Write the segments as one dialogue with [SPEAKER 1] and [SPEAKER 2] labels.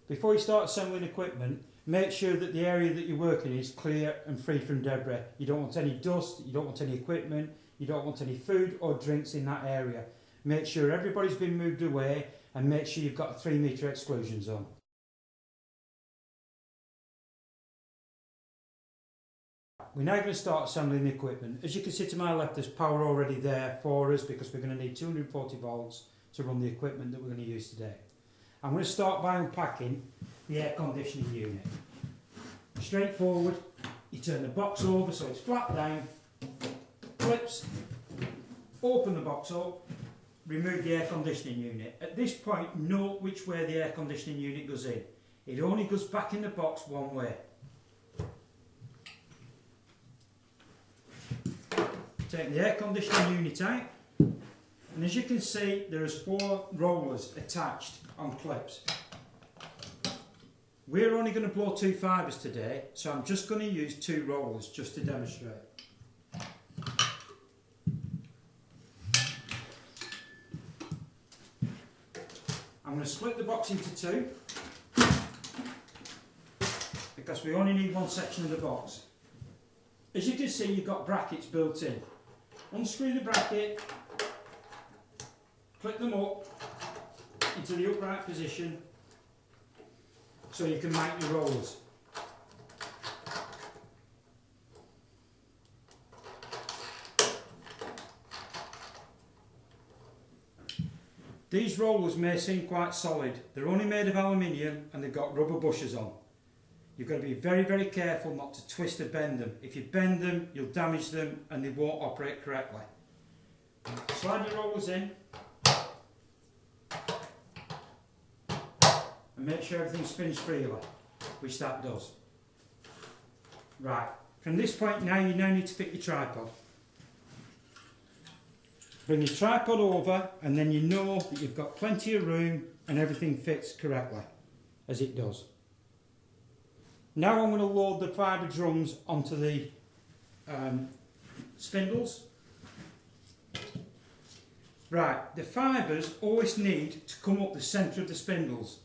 [SPEAKER 1] Before you start assembling equipment, make sure that the area that you're working is clear and free from debris. You don't want any dust, you don't want any equipment, you don't want any food or drinks in that area. Make sure everybody's been moved away and make sure you've got a 3 metre exclusion zone. We're now going to start assembling the equipment. As you can see to my left, there's power already there for us because we're going to need 240 volts to run the equipment that we're going to use today. I'm going to start by unpacking the air conditioning unit. Straightforward, you turn the box over so it's flat down, clips, open the box up, remove the air conditioning unit. At this point, note which way the air conditioning unit goes in. It only goes back in the box one way. Take the air conditioning unit out, and as you can see, there's 4 rollers attached on clips. We're only going to blow 2 fibres today, so I'm just going to use 2 rollers just to demonstrate. I'm going to split the box into 2 because we only need one section of the box. As you can see, you've got brackets built in. Unscrew the bracket, clip them up into the upright position so you can mount your rollers. These rollers may seem quite solid. They're only made of aluminium and they've got rubber bushers on. You've got to be very, very careful not to twist or bend them. If you bend them, you'll damage them and they won't operate correctly. Slide your rollers in and make sure everything spins freely, which that does. Right, from this point now, you now need to fit your tripod. Bring your tripod over and then you know that you've got plenty of room and everything fits correctly, as it does. Now I'm going to load the fibre drums onto the spindles. Right, the fibres always need to come up the centre of the spindles.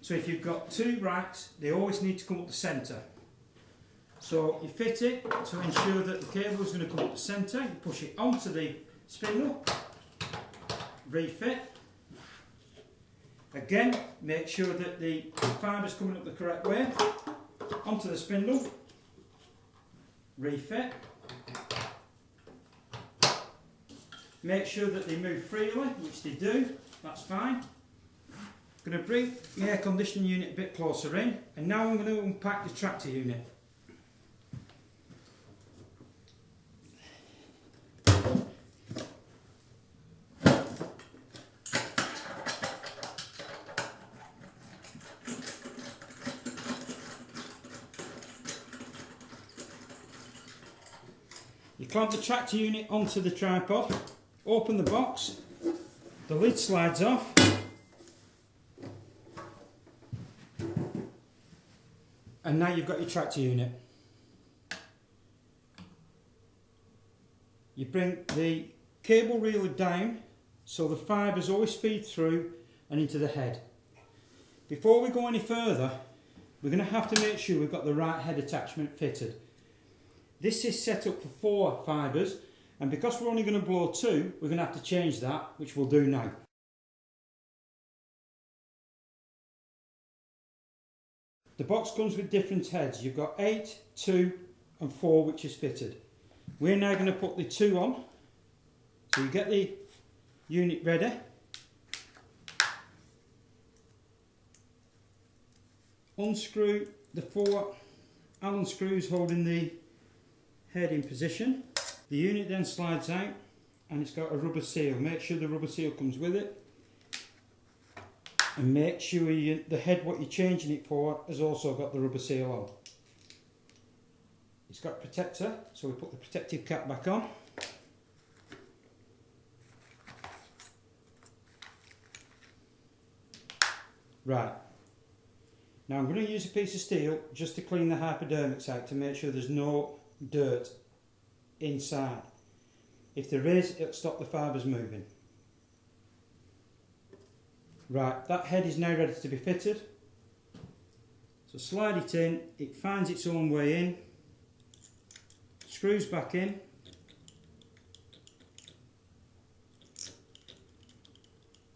[SPEAKER 1] So if you've got 2 racks, they always need to come up the centre. So you fit it to ensure that the cable is going to come up the centre. You push it onto the spindle, refit. Again, make sure that the fibre is coming up the correct way. Onto the spindle, refit. Make sure that they move freely, which they do, that's fine. I'm going to bring the air conditioning unit a bit closer in, and now I'm going to unpack the tractor unit. You clamp the tractor unit onto the tripod, open the box, the lid slides off, and now you've got your tractor unit. You bring the cable reeler down so the fibres always feed through and into the head. Before we go any further, we're going to have to make sure we've got the right head attachment fitted. This is set up for 4 fibres, and because we're only going to blow 2, we're going to have to change that, which we'll do now. The box comes with different heads. You've got 8, 2 and 4 which is fitted. We're now going to put the 2 on. So you get the unit ready. Unscrew the 4 Allen screws holding the head in position. The unit then slides out and it's got a rubber seal. Make sure the rubber seal comes with it, and make sure the head what you're changing it for has also got the rubber seal on. It's got a protector, so we put the protective cap back on. Right, now I'm going to use a piece of steel just to clean the hypodermics out to make sure there's no dirt inside. If there is, it'll stop the fibres moving. Right, that head is now ready to be fitted. So slide it in, it finds its own way in, screws back in,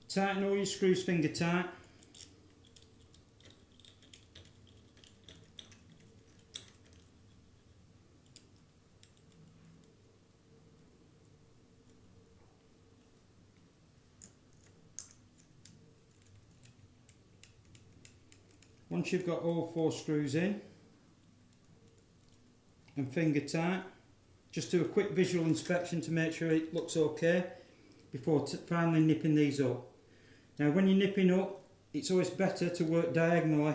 [SPEAKER 1] tighten all your screws finger tight. Once you've got all 4 screws in and finger tight, just do a quick visual inspection to make sure it looks okay before finally nipping these up. Now when you're nipping up, it's always better to work diagonally,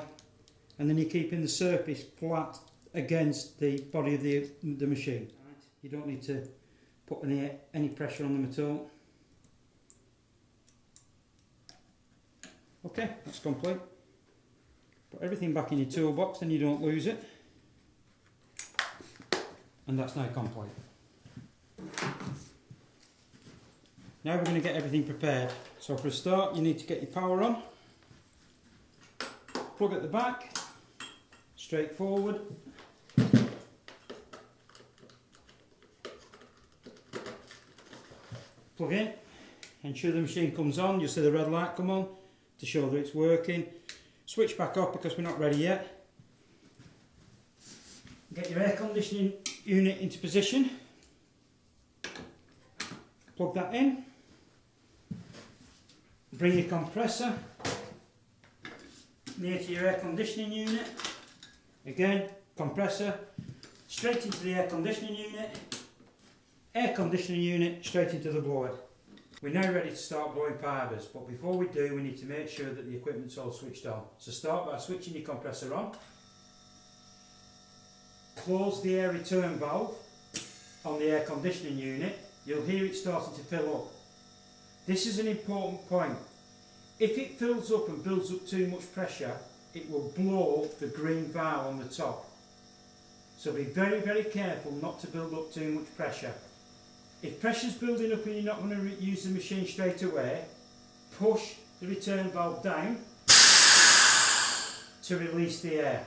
[SPEAKER 1] and then you're keeping the surface flat against the body of the machine. You don't need to put any pressure on them at all. Okay, that's complete. Put everything back in your toolbox and you don't lose it. And that's now complete. Now we're going to get everything prepared. So for a start, you need to get your power on. Plug at the back, straight forward. Plug in, ensure the machine comes on. You'll see the red light come on to show that it's working. Switch back off because we're not ready yet. Get your air conditioning unit into position. Plug that in. Bring your compressor near to your air conditioning unit. Again, compressor straight into the air conditioning unit straight into the blower. We're now ready to start blowing fibres, but before we do, we need to make sure that the equipment's all switched on. So start by switching your compressor on. Close the air return valve on the air conditioning unit. You'll hear it starting to fill up. This is an important point. If it fills up and builds up too much pressure, it will blow the green valve on the top. So be very, very careful not to build up too much pressure. If pressure's building up and you're not going to use the machine straight away, push the return valve down to release the air.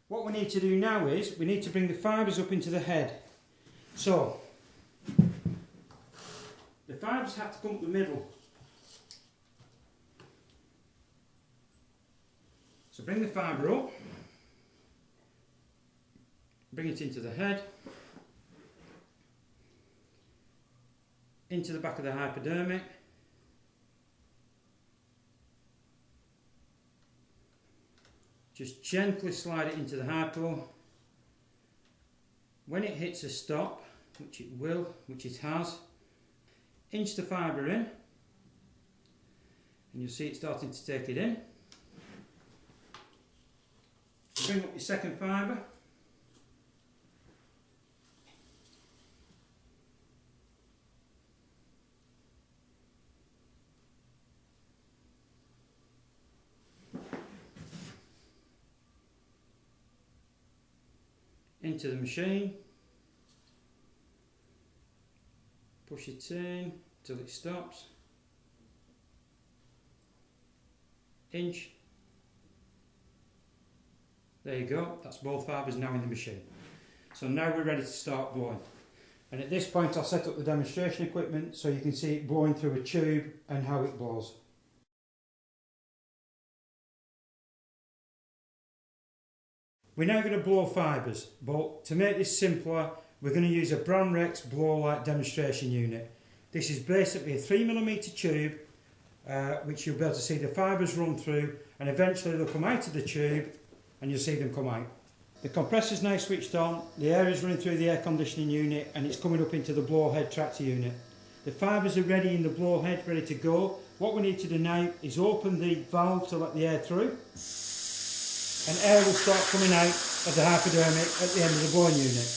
[SPEAKER 1] What we need to do now is we need to bring the fibres up into the head. So the fibres have to come up the middle. So bring the fibre up, bring it into the head, into the back of the hypodermic, just gently slide it into the hypo. When it hits a stop, which it will, which it has, inch the fibre in, and you'll see it starting to take it in. Bring up your second fibre. Into the machine. Push it in till it stops. Inch. There you go, that's both fibres now in the machine. So now we're ready to start blowing. And at this point I'll set up the demonstration equipment so you can see it blowing through a tube and how it blows. We're now going to blow fibres, but to make this simpler we're going to use a Brand Rex blowlite demonstration unit. This is basically a 3mm tube which you'll be able to see the fibres run through, and eventually they'll come out of the tube and you'll see them come out. The compressor's now switched on, the air is running through the air conditioning unit and it's coming up into the blowhead tractor unit. The fibres are ready in the blowhead, ready to go. What we need to do now is open the valve to let the air through, and air will start coming out of the hypodermic at the end of the blowing unit.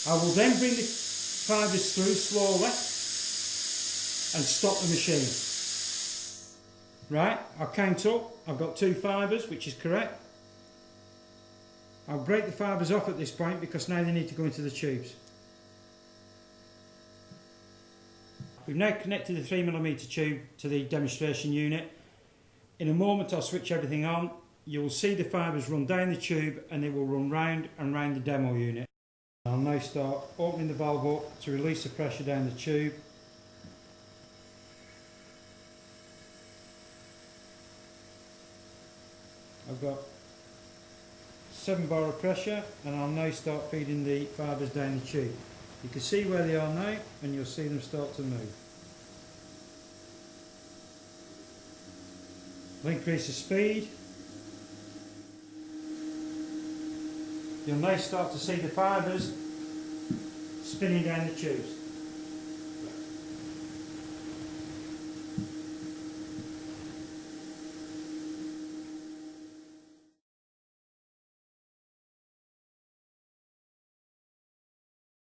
[SPEAKER 1] I will then bring the fibres through slowly and stop the machine. Right, I'll count up, I've got 2 fibres, which is correct. I'll break the fibres off at this point because now they need to go into the tubes. We've now connected the 3mm tube to the demonstration unit. In a moment I'll switch everything on. You will see the fibres run down the tube and they will run round and round the demo unit. I'll now start opening the valve up to release the pressure down the tube. I've got 7 bar of pressure and I'll now start feeding the fibres down the tube. You can see where they are now and you'll see them start to move. I'll increase the speed. You'll now start to see the fibres spinning down the tubes.